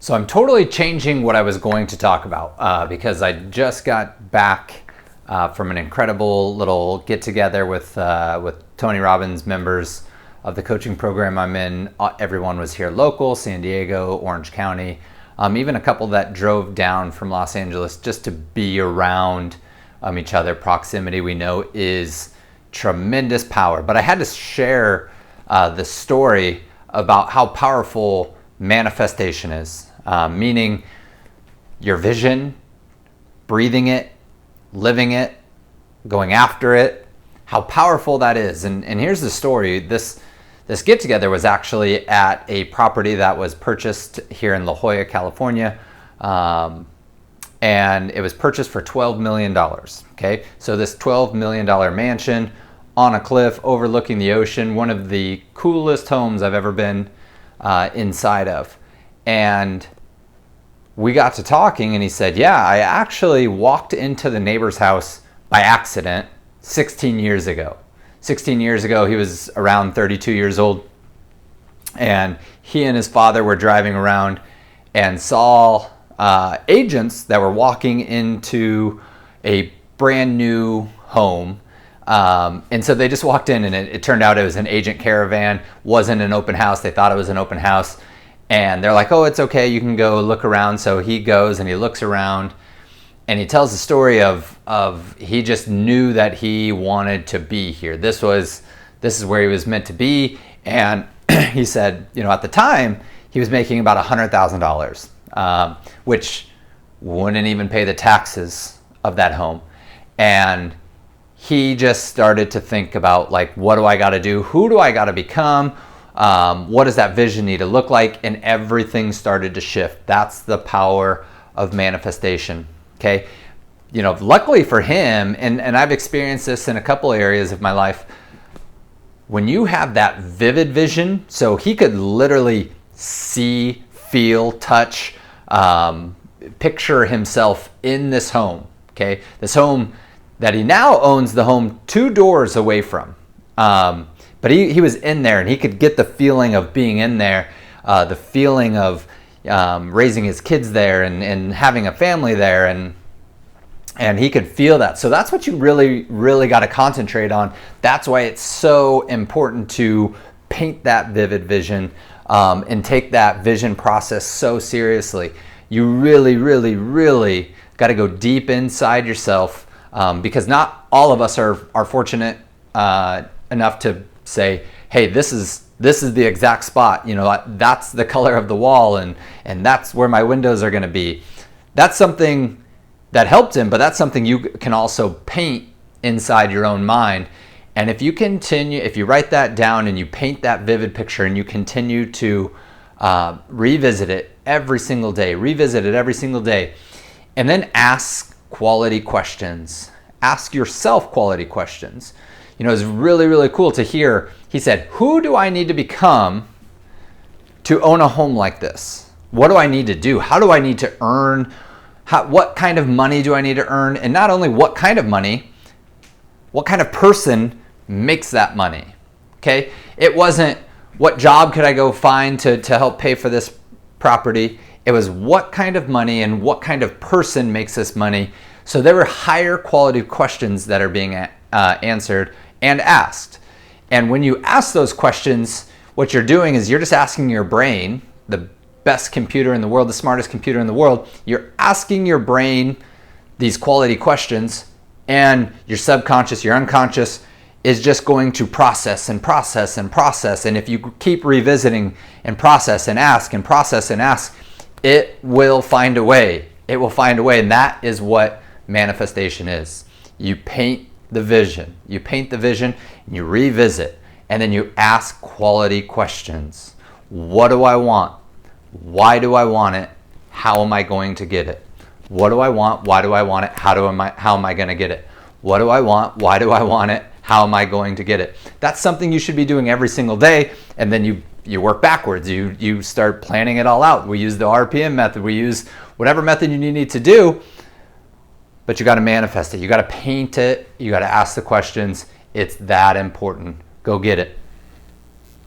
So I'm totally changing what I was going to talk about because I just got back from an incredible little get together with Tony Robbins members of the coaching program I'm in. Everyone was here local, San Diego, Orange County, even a couple that drove down from Los Angeles just to be around each other. Proximity, we know, is tremendous power. But I had to share the story about how powerful manifestation is, meaning your vision, breathing it, living it, going after it, how powerful that is. And here's the story. This get together was actually at a property that was purchased here in La Jolla, California. And it was purchased for $12 million. Okay, so this $12 million mansion on a cliff overlooking the ocean, one of the coolest homes I've ever been inside of. And we got to talking and he said, yeah, I actually walked into the neighbor's house by accident 16 years ago. 16 years ago, he was around 32 years old. And he and his father were driving around and saw agents that were walking into a brand new home. And so they just walked in and it turned out it was an agent caravan, wasn't an open house. They thought it was an open house. And they're like, oh, it's okay, you can go look around. So he goes and he looks around and he tells the story of he just knew that he wanted to be here. This is where he was meant to be. And he said, at the time he was making about $100,000, which wouldn't even pay the taxes of that home. And he just started to think about, like, what do I got to do? Who do I got to become? What does that vision need to look like? And everything started to shift. That's the power of manifestation. Okay. Luckily for him, and I've experienced this in a couple areas of my life, when you have that vivid vision, so he could literally see, feel, touch, picture himself in this home. Okay. This home that he now owns the home 2 doors away from. But he was in there and he could get the feeling of being in there, the feeling of raising his kids there and having a family there, and he could feel that. So that's what you really, really got to concentrate on. That's why it's so important to paint that vivid vision and take that vision process so seriously. You really, really, really got to go deep inside yourself, because not all of us are fortunate enough to say, hey, this is the exact spot, that's the color of the wall and that's where my windows are going to be. That's something that helped him, but that's something you can also paint inside your own mind. And if you write that down and you paint that vivid picture and you continue to revisit it every single day, and then ask quality questions. Ask yourself quality questions. It's really, really cool to hear. He said, who do I need to become to own a home like this? What do I need to do? How do I need to earn? What kind of money do I need to earn? And not only what kind of money, what kind of person makes that money? Okay? It wasn't what job could I go find to help pay for this property. It was what kind of money and what kind of person makes this money. So there were higher quality questions that are being answered and asked. And when you ask those questions, what you're doing is you're just asking your brain, the best computer in the world, the smartest computer in the world, you're asking your brain these quality questions, and your subconscious, your unconscious is just going to process and process and process. And if you keep revisiting and process and ask and process and ask, it will find a way. It will find a way. And that is what manifestation is. You paint the vision. You paint the vision and you revisit, and then you ask quality questions. What do I want? Why do I want it? How am I going to get it? What do I want? Why do I want it? How am I going to get it? What do I want? Why do I want it? How am I going to get it? That's something you should be doing every single day, and then you work backwards. You start planning it all out. We use the RPM method. We use whatever method you need to do. But you got to manifest it. You got to paint it. You got to ask the questions. It's that important. Go get it.